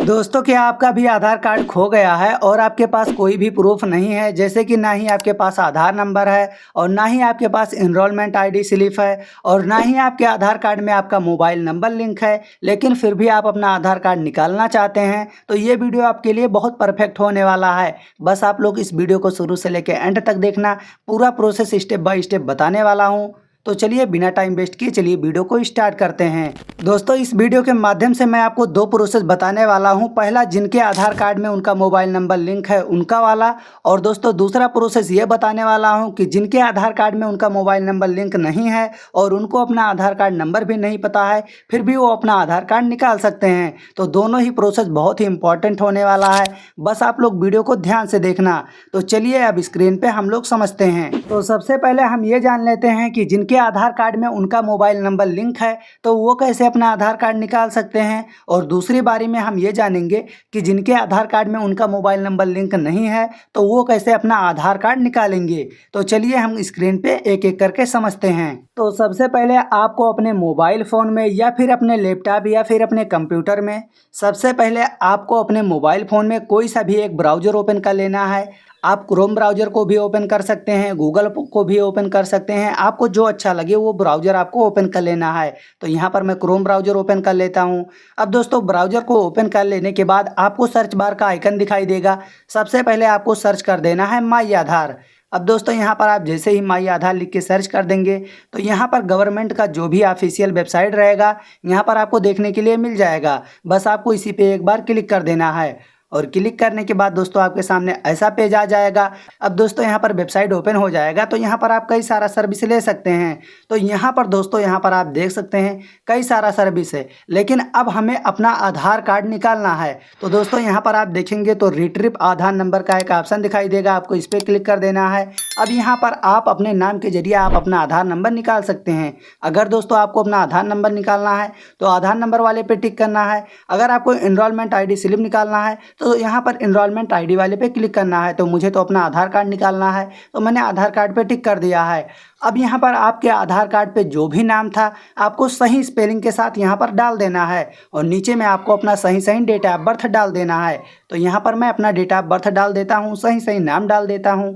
दोस्तों, क्या आपका भी आधार कार्ड खो गया है और आपके पास कोई भी प्रूफ नहीं है, जैसे कि ना ही आपके पास आधार नंबर है और ना ही आपके पास इनरोलमेंट आईडी स्लिप है और ना ही आपके आधार कार्ड में आपका मोबाइल नंबर लिंक है, लेकिन फिर भी आप अपना आधार कार्ड निकालना चाहते हैं, तो ये वीडियो आपके लिए बहुत परफेक्ट होने वाला है। बस आप लोग इस वीडियो को शुरू से लेकर एंड तक देखना, पूरा प्रोसेस स्टेप बाय स्टेप बताने वाला हूँ। तो चलिए बिना टाइम वेस्ट किए चलिए वीडियो को स्टार्ट करते हैं। दोस्तों, इस वीडियो के माध्यम से मैं आपको दो प्रोसेस बताने वाला हूं। पहला, जिनके आधार कार्ड में उनका मोबाइल नंबर लिंक है उनका वाला, और दोस्तों दूसरा प्रोसेस ये बताने वाला हूं कि जिनके आधार कार्ड में उनका मोबाइल नंबर लिंक नहीं है और उनको अपना आधार कार्ड नंबर भी नहीं पता है, फिर भी वो अपना आधार कार्ड निकाल सकते हैं। तो दोनों ही प्रोसेस बहुत ही इंपॉर्टेंट होने वाला है, बस आप लोग वीडियो को ध्यान से देखना। तो चलिए अब स्क्रीन पे हम लोग समझते हैं। तो सबसे पहले हम ये जान लेते हैं कि जिनके आधार कार्ड में उनका मोबाइल नंबर लिंक है तो वो कैसे अपना आधार कार्ड निकाल सकते हैं, और दूसरी बारी में हम ये जानेंगे कि जिनके आधार कार्ड में उनका मोबाइल नंबर लिंक नहीं है तो वो कैसे अपना आधार कार्ड निकालेंगे। तो चलिए हम स्क्रीन पे एक एक करके समझते हैं। तो सबसे पहले आपको अपने मोबाइल फ़ोन में या फिर अपने लैपटॉप या फिर अपने कंप्यूटर में, सबसे पहले आपको अपने मोबाइल फ़ोन में कोई सा भी एक ब्राउज़र ओपन कर लेना है। आप क्रोम ब्राउज़र को भी ओपन कर सकते हैं, गूगल को भी ओपन कर सकते हैं, आपको जो अच्छा लगे वो ब्राउज़र आपको ओपन कर लेना है। तो यहाँ पर मैं क्रोम ब्राउज़र ओपन कर लेता हूँ। अब दोस्तों, ब्राउज़र को ओपन कर लेने के बाद आपको सर्च बार का आइकन दिखाई देगा। सबसे पहले आपको सर्च कर देना है माई आधार। अब दोस्तों, यहाँ पर आप जैसे ही माई आधार लिख के सर्च कर देंगे तो यहाँ पर गवर्नमेंट का जो भी ऑफिशियल वेबसाइट रहेगा यहाँ पर आपको देखने के लिए मिल जाएगा। बस आपको इसी पे एक बार क्लिक कर देना है, और क्लिक करने के बाद दोस्तों आपके सामने ऐसा पेज आ जाएगा। अब दोस्तों यहाँ पर वेबसाइट ओपन हो जाएगा तो यहाँ पर आप कई सारा सर्विस ले सकते हैं। तो यहाँ पर दोस्तों यहाँ पर आप देख सकते हैं कई सारा सर्विस है, लेकिन अब हमें अपना आधार कार्ड निकालना है। तो दोस्तों यहाँ पर आप देखेंगे तो रिट्रीव आधार नंबर का एक ऑप्शन दिखाई देगा, आपको इस पर क्लिक कर देना है। अब यहाँ पर आप अपने नाम के जरिए आप अपना आधार नंबर निकाल सकते हैं। अगर दोस्तों आपको अपना आधार नंबर निकालना है तो आधार नंबर वाले पे टिक करना है। अगर आपको इनरोलमेंट आईडी स्लिप निकालना है तो यहाँ पर इनरोलमेंट आईडी वाले पे क्लिक करना है। तो मुझे तो अपना आधार कार्ड निकालना है तो मैंने आधार कार्ड पे टिक कर दिया है। अब यहाँ पर आपके आधार कार्ड पे जो भी नाम था आपको सही स्पेलिंग के साथ यहाँ पर डाल देना है, और नीचे में आपको अपना सही सही डेट ऑफ बर्थ डाल देना है। तो यहाँ पर मैं अपना डेट ऑफ बर्थ डाल देता हूँ, सही सही नाम डाल देता हूँ।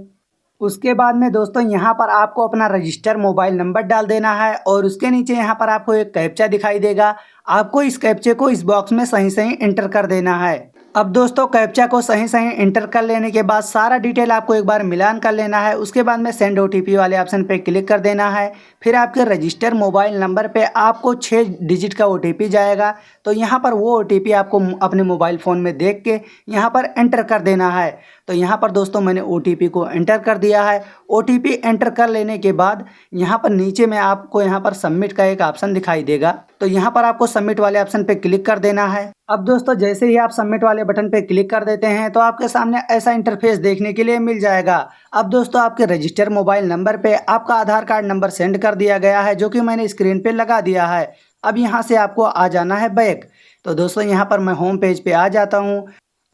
उसके बाद में दोस्तों यहाँ पर आपको अपना रजिस्टर मोबाइल नंबर डाल देना है, और उसके नीचे यहाँ पर आपको एक कैप्चा दिखाई देगा। आपको इस कैप्चे को इस बॉक्स में सही सही एंटर कर देना है। अब दोस्तों कैप्चा को सही सही एंटर कर लेने के बाद सारा डिटेल आपको एक बार मिलान कर लेना है। उसके बाद में सेंड ओटीपी वाले ऑप्शन पे क्लिक कर देना है। फिर आपके रजिस्टर मोबाइल नंबर पे आपको 6 डिजिट का ओटीपी जाएगा। तो यहाँ पर वो ओटीपी आपको अपने मोबाइल फ़ोन में देख के यहाँ पर एंटर कर देना है। तो यहाँ पर दोस्तों मैंने ओटीपी को एंटर कर दिया है। ओटीपी एंटर कर लेने के बाद यहाँ पर नीचे में आपको यहाँ पर सबमिट का एक ऑप्शन दिखाई देगा। तो यहाँ पर आपको सबमिट वाले ऑप्शन पे क्लिक कर देना है। अब दोस्तों जैसे ही आप सबमिट वाले बटन पे क्लिक कर देते हैं तो आपके सामने ऐसा इंटरफेस देखने के लिए मिल जाएगा। अब दोस्तों आपके रजिस्टर मोबाइल नंबर पे आपका आधार कार्ड नंबर सेंड कर दिया गया है, जो कि मैंने स्क्रीन पे लगा दिया है। अब यहाँ से आपको आ जाना है बैक। तो दोस्तों यहाँ पर मैं होम पेज पे आ जाता हूँ।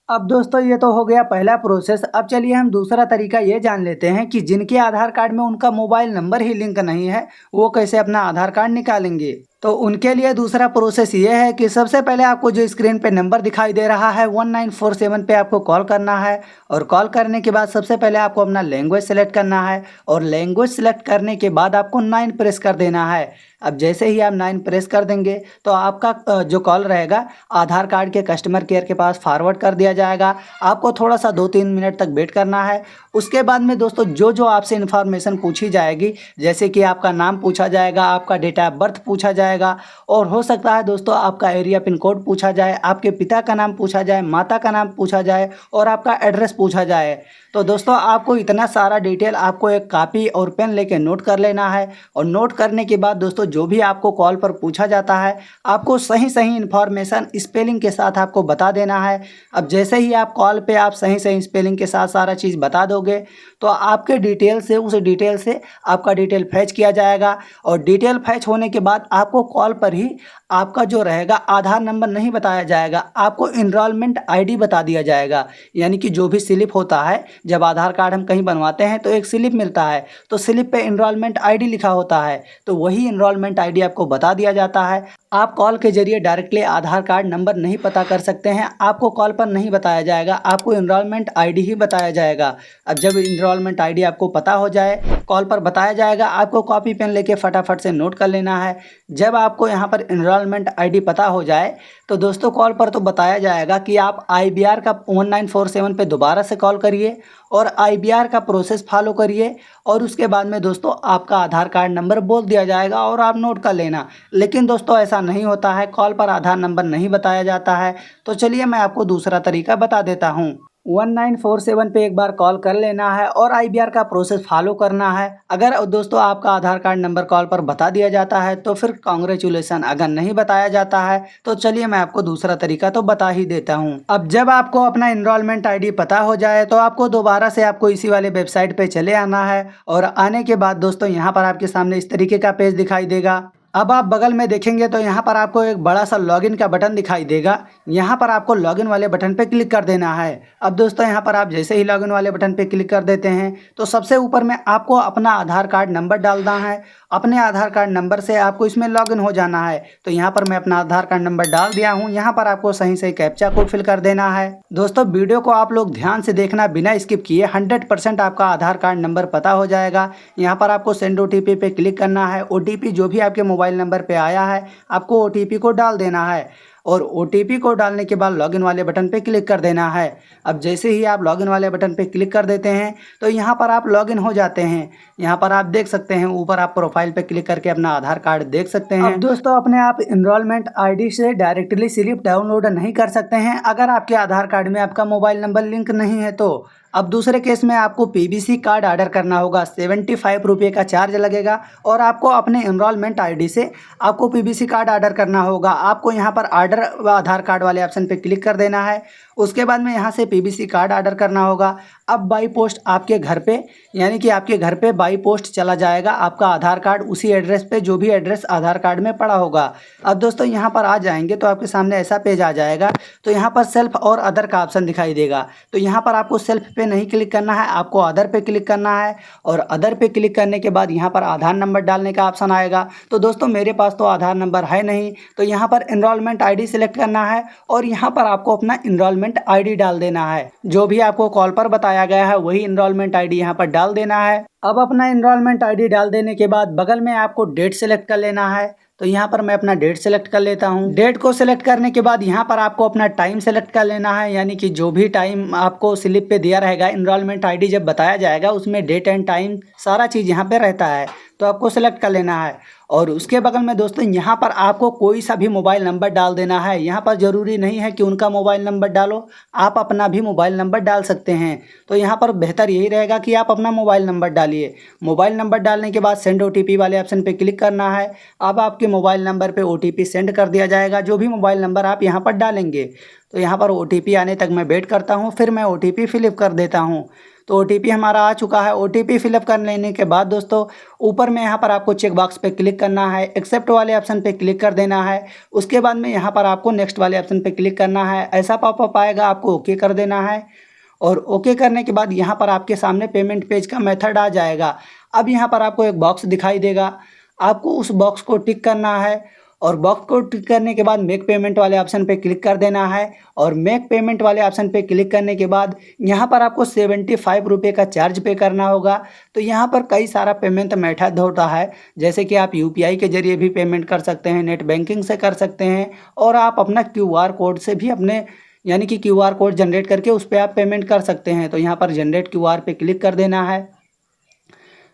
अब दोस्तों ये तो हो गया पहला प्रोसेस। अब चलिए हम दूसरा तरीका ये जान लेते हैं कि जिनके आधार कार्ड में उनका मोबाइल नंबर ही लिंक नहीं है वो कैसे अपना आधार कार्ड निकालेंगे। तो उनके लिए दूसरा प्रोसेस ये है कि सबसे पहले आपको जो स्क्रीन पे नंबर दिखाई दे रहा है 1947 पे आपको कॉल करना है, और कॉल करने के बाद सबसे पहले आपको अपना लैंग्वेज सेलेक्ट करना है, और लैंग्वेज सेलेक्ट करने के बाद आपको 9 प्रेस कर देना है। अब जैसे ही आप 9 प्रेस कर देंगे तो आपका जो कॉल रहेगा आधार कार्ड के कस्टमर केयर के पास फॉरवर्ड कर दिया जाएगा। आपको थोड़ा सा 2-3 मिनट तक वेट करना है। उसके बाद में दोस्तों जो आपसे इन्फॉर्मेशन पूछी जाएगी, जैसे कि आपका नाम पूछा जाएगा, आपका डेट ऑफ बर्थ पूछा जाएगा, और हो सकता है दोस्तों आपका एरिया पिन कोड पूछा जाए, आपके पिता का नाम पूछा जाए, माता का नाम पूछा जाए, और आपका एड्रेस पूछा जाए। तो दोस्तों आपको इतना सारा डिटेल आपको एक कॉपी और पेन लेके नोट कर लेना है, और नोट करने के बाद दोस्तों जो भी आपको कॉल पर पूछा जाता है आपको सही सही इन्फॉर्मेशन स्पेलिंग के साथ आपको बता देना है। अब जैसे ही आप कॉल पे आप सही सही स्पेलिंग के साथ सारा चीज़ बता दोगे तो आपके डिटेल से उस डिटेल से आपका डिटेल फैच किया जाएगा, और डिटेल फैच होने के बाद आपको कॉल पर ही आपका जो रहेगा आधार नंबर नहीं बताया जाएगा, आपको इनरोलमेंट आईडी बता दिया जाएगा। यानी कि जो भी स्लिप होता है, जब आधार कार्ड हम कहीं बनवाते हैं तो एक स्लिप मिलता है, तो स्लिप पे इनरोलमेंट आईडी लिखा होता है, तो वही इनरोलमेंट आईडी आपको बता दिया जाता है। आप कॉल के जरिए डायरेक्टली आधार कार्ड नंबर नहीं पता कर सकते हैं, आपको कॉल पर नहीं बताया जाएगा, आपको इनरोलमेंट आईडी ही बताया जाएगा। अब जब इनरोलमेंट आईडी आपको पता हो जाए, कॉल पर बताया जाएगा, आपको कॉपी पेन लेके फटाफट से नोट कर लेना है। जब आपको यहाँ पर इनरोलमेंट आईडी पता हो जाए तो दोस्तों कॉल पर तो बताया जाएगा कि आप IBR का 1947 पे दोबारा से कॉल करिए और IBR का प्रोसेस फॉलो करिए, और उसके बाद में दोस्तों आपका आधार कार्ड नंबर बोल दिया जाएगा और आप नोट कर लेना। लेकिन दोस्तों ऐसा नहीं होता है, कॉल पर आधार नंबर नहीं बताया जाता है। तो चलिए मैं आपको दूसरा तरीका बता देता हूँ। 1947 पे एक बार कॉल कर लेना है और IBR का प्रोसेस फॉलो करना है। अगर दोस्तों आपका आधार कार्ड नंबर कॉल पर बता दिया जाता है तो फिर कॉन्ग्रेचुलेसन, अगर नहीं बताया जाता है तो चलिए मैं आपको दूसरा तरीका तो बता ही देता हूँ। अब जब आपको अपना इनरोलमेंट आईडी पता हो जाए तो आपको दोबारा से आपको इसी वाले वेबसाइट पे चले आना है, और आने के बाद दोस्तों यहाँ पर आपके सामने इस तरीके का पेज दिखाई देगा। अब आप बगल में देखेंगे तो यहाँ पर आपको एक बड़ा सा लॉगिन का बटन दिखाई देगा। यहाँ पर आपको लॉगिन वाले बटन पे क्लिक कर देना है। अब दोस्तों यहाँ पर आप जैसे ही लॉगिन वाले बटन पे क्लिक कर देते हैं तो सबसे ऊपर में आपको अपना आधार कार्ड नंबर डालना है। अपने आधार कार्ड नंबर से आपको इसमें लॉगिन हो जाना है। तो यहाँ पर मैं अपना आधार कार्ड नंबर डाल दिया हूँ। यहाँ पर आपको सही सही कैप्चा कोड फिल कर देना है। दोस्तों वीडियो को आप लोग ध्यान से देखना, बिना स्किप किए। 100% आपका आधार कार्ड नंबर पता हो जाएगा। यहाँ पर आपको सेंड OTP पे क्लिक करना है। OTP जो भी आपके मोबाइल नंबर पे आया है आपको OTP को डाल देना है, और OTP को डालने के बाद लॉगिन वाले बटन पे क्लिक कर देना है। अब जैसे ही आप लॉगिन वाले बटन पे क्लिक कर देते हैं तो यहाँ पर आप लॉगिन हो जाते हैं। यहाँ पर आप देख सकते हैं ऊपर आप प्रोफाइल पे क्लिक करके अपना आधार कार्ड देख सकते हैं। अब दोस्तों अपने आप इनरोलमेंट आईडी से डायरेक्टली स्लिप डाउनलोड नहीं कर सकते हैं अगर आपके आधार कार्ड में आपका मोबाइल नंबर लिंक नहीं है तो। अब दूसरे केस में आपको PVC कार्ड ऑर्डर करना होगा। 75 रुपये का चार्ज लगेगा, और आपको अपने इनरोलमेंट आईडी से आपको PVC कार्ड ऑर्डर करना होगा। आपको यहाँ पर ऑर्डर आधार कार्ड वाले ऑप्शन पे क्लिक कर देना है। उसके बाद में यहाँ से PVC कार्ड ऑर्डर करना होगा। अब बाई पोस्ट आपके घर पे, यानी कि आपके घर पे बाई पोस्ट चला जाएगा आपका आधार कार्ड, उसी एड्रेस पे जो भी एड्रेस आधार कार्ड में पड़ा होगा। अब दोस्तों यहाँ पर आ जाएंगे तो आपके सामने ऐसा पेज आ जाएगा। तो यहाँ पर सेल्फ और अदर का ऑप्शन दिखाई देगा। तो यहाँ पर आपको सेल्फ पे नहीं क्लिक करना है, आपको अदर पे क्लिक करना है, और अदर पे क्लिक करने के बाद यहाँ पर आधार नंबर डालने का ऑप्शन आएगा। तो दोस्तों मेरे पास तो आधार नंबर है नहीं, तो यहाँ पर इनरोलमेंट आईडी सेलेक्ट करना है, और यहाँ पर आपको अपना इनरोलमेंट आईडी डाल देना है। जो भी आपको कॉल पर बताया गया है वही इनरोलमेंट आईडी यहाँ पर डाल देना है। अब अपना इनरोलमेंट आईडी डाल देने के बाद बगल में आपको डेट सेलेक्ट कर लेना है। तो यहाँ पर मैं अपना डेट सेलेक्ट कर लेता हूँ। डेट को सेलेक्ट करने के बाद यहाँ पर आपको अपना टाइम सेलेक्ट कर लेना है, यानी कि जो भी टाइम आपको स्लिप पे दिया रहेगा, इनरोलमेंट आईडी जब बताया जाएगा उसमें डेट एंड टाइम सारा चीज़ यहाँ पे रहता है, तो आपको सेलेक्ट कर लेना है। और उसके बगल में दोस्तों यहाँ पर आपको कोई सा भी मोबाइल नंबर डाल देना है। यहाँ पर ज़रूरी नहीं है कि उनका मोबाइल नंबर डालो, आप अपना भी मोबाइल नंबर डाल सकते हैं। तो यहाँ पर बेहतर यही रहेगा कि आप अपना मोबाइल नंबर डालिए। मोबाइल नंबर डालने के बाद सेंड OTP वाले ऑप्शन पे क्लिक करना है। अब आपके मोबाइल नंबर पे OTP सेंड कर दिया जाएगा, जो भी मोबाइल नंबर आप यहाँ पर डालेंगे। तो यहाँ पर OTP आने तक मैं वेट करता हूँ, फिर मैं OTP फिलअप कर देता हूँ। तो OTP हमारा आ चुका है। OTP फिलअप कर लेने के बाद दोस्तों ऊपर में यहाँ पर आपको चेक बॉक्स पे क्लिक करना है, एक्सेप्ट वाले ऑप्शन पे क्लिक कर देना है। उसके बाद में यहाँ पर आपको नेक्स्ट वाले ऑप्शन पे क्लिक करना है। ऐसा पॉपअप आएगा, आपको ओके कर देना है, और ओके करने के बाद यहाँ पर आपके सामने पेमेंट पेज का मेथड आ जाएगा। अब यहाँ पर आपको एक बॉक्स दिखाई देगा, आपको उस बॉक्स को टिक करना है, और बॉक्स को टिक करने के बाद मेक पेमेंट वाले ऑप्शन पे क्लिक कर देना है। और मेक पेमेंट वाले ऑप्शन पे क्लिक करने के बाद यहाँ पर आपको 75 रुपये का चार्ज पे करना होगा। तो यहाँ पर कई सारा पेमेंट मेथड होता है, जैसे कि आप UPI के जरिए भी पेमेंट कर सकते हैं, नेट बैंकिंग से कर सकते हैं, और आप अपना QR कोड से भी अपने, यानी कि QR कोड जनरेट करके उस पर आप पेमेंट कर सकते हैं। तो यहाँ पर जनरेट QR पे क्लिक कर देना है।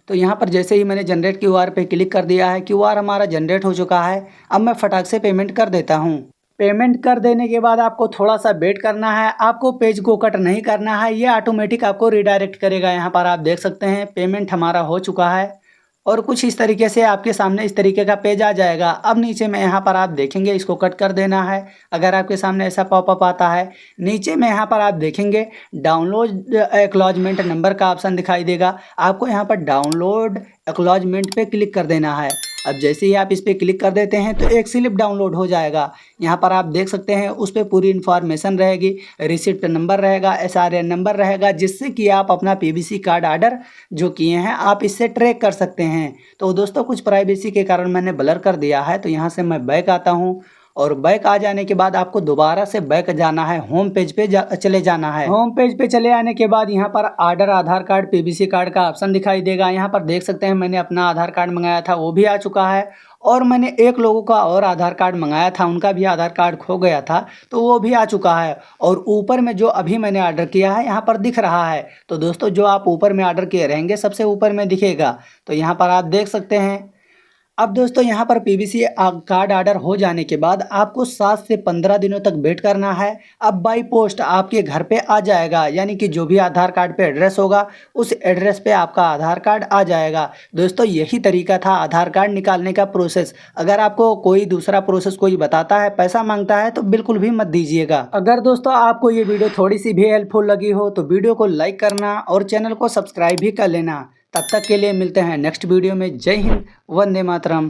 तो यहाँ पर जैसे ही मैंने जनरेट QR पे क्लिक कर दिया है, QR हमारा जनरेट हो चुका है। अब मैं फटाक से पेमेंट कर देता हूँ। पेमेंट कर देने के बाद आपको थोड़ा सा वेट करना है, आपको पेज को कट नहीं करना है, ये ऑटोमेटिक आपको रिडायरेक्ट करेगा। यहाँ पर आप देख सकते हैं पेमेंट हमारा हो चुका है, और कुछ इस तरीके से आपके सामने इस तरीके का पेज आ जाएगा। अब नीचे में यहाँ पर आप देखेंगे इसको कट कर देना है। अगर आपके सामने ऐसा पॉपअप आता है, नीचे में यहाँ पर आप देखेंगे डाउनलोड एक्नॉलेजमेंट नंबर का ऑप्शन दिखाई देगा। आपको यहाँ पर डाउनलोड एक्नॉलेजमेंट पे क्लिक कर देना है। अब जैसे ही आप इस पर क्लिक कर देते हैं तो एक स्लिप डाउनलोड हो जाएगा। यहाँ पर आप देख सकते हैं उस पर पूरी इन्फॉर्मेशन रहेगी, रिसिप्ट नंबर रहेगा, SRN नंबर रहेगा, जिससे कि आप अपना PVC कार्ड ऑर्डर जो किए हैं आप इससे ट्रैक कर सकते हैं। तो दोस्तों कुछ प्राइवेसी के कारण मैंने ब्लर कर दिया है। तो यहाँ से मैं बैक आता हूँ और बैक आ जाने के बाद आपको दोबारा से बैक जाना है, होम पेज पे चले जाना है। होम पेज पे चले आने के बाद यहाँ पर ऑर्डर आधार कार्ड PVC कार्ड का ऑप्शन दिखाई देगा। यहाँ पर देख सकते हैं मैंने अपना आधार कार्ड मंगाया था वो भी आ चुका है, और मैंने एक लोगों का और आधार कार्ड मंगाया था, उनका भी आधार कार्ड खो गया था तो वो भी आ चुका है। और ऊपर में जो अभी मैंने ऑर्डर किया है यहाँ पर दिख रहा है। तो दोस्तों जो आप ऊपर में ऑर्डर किए रहेंगे सबसे ऊपर में दिखेगा। तो यहाँ पर आप देख सकते हैं। अब दोस्तों यहाँ पर PVC कार्ड ऑर्डर हो जाने के बाद आपको 7 से 15 दिनों तक वेट करना है। अब बाई पोस्ट आपके घर पे आ जाएगा, यानी कि जो भी आधार कार्ड पे एड्रेस होगा उस एड्रेस पे आपका आधार कार्ड आ जाएगा। दोस्तों यही तरीका था आधार कार्ड निकालने का प्रोसेस। अगर आपको कोई दूसरा प्रोसेस कोई बताता है, पैसा मांगता है, तो बिल्कुल भी मत दीजिएगा। अगर दोस्तों आपको ये वीडियो थोड़ी सी भी हेल्पफुल लगी हो तो वीडियो को लाइक करना और चैनल को सब्सक्राइब भी कर लेना। तब तक के लिए मिलते हैं नेक्स्ट वीडियो में। जय हिंद, वंदे मातरम।